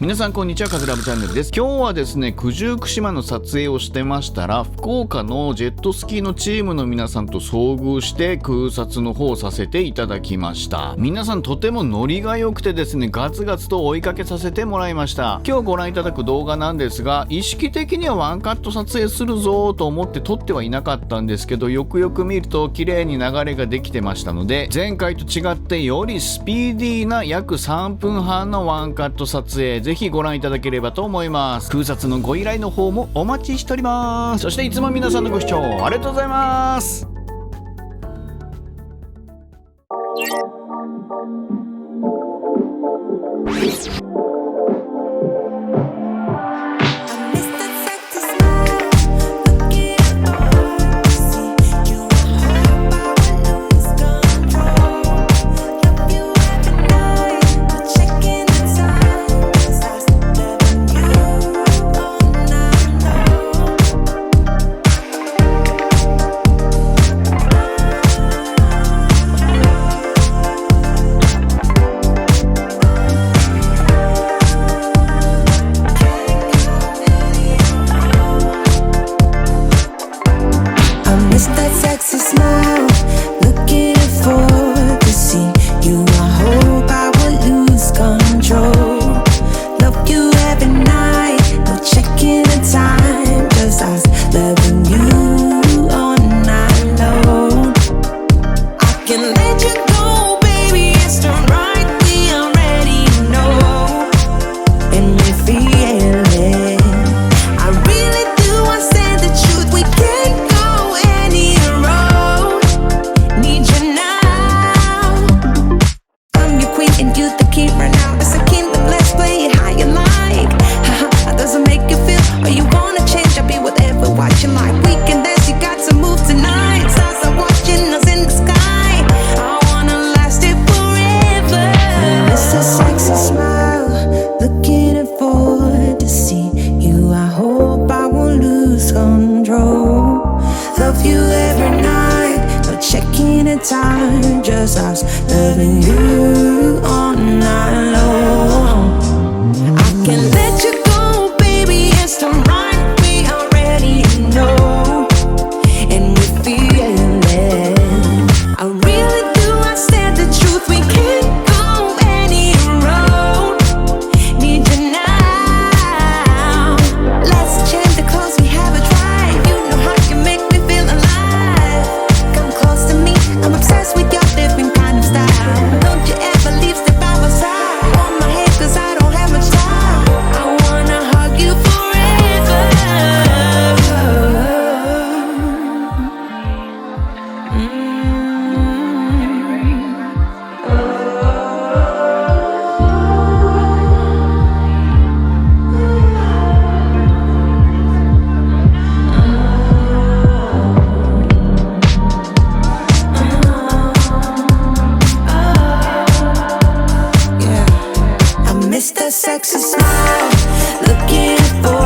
皆さんこんにちは、カズラブチャンネルです。今日はですね、九十九島の撮影をしてましたら、福岡のジェットスキーのチームの皆さんと遭遇して空撮の方をさせていただきました。皆さんとてもノリが良くてですね、ガツガツと追いかけさせてもらいました。今日ご覧いただく動画なんですが、意識的にはワンカット撮影するぞと思って撮ってはいなかったんですけど、よくよく見ると綺麗に流れができてましたので、前回と違ってよりスピーディーな約3分半のワンカット撮影、ぜひご覧いただければと思います。空撮のご依頼の方もお待ちしております。そしていつも皆さんのご視聴ありがとうございます。Time, just us loving you all night long. I can let you go, baby. It's the right we already know, and we feel it. I really do. I said the truth. We can't go any road. Need you now. Let's change the clothes we have a try. You know how you make me feel alive. Come close to me. I'm obsessed with your different kind of style. Don't you ever leave, step by my side. On my head, cause I don't have much time. I wanna hug you forever. Yeah, I miss that sexy smile, looking for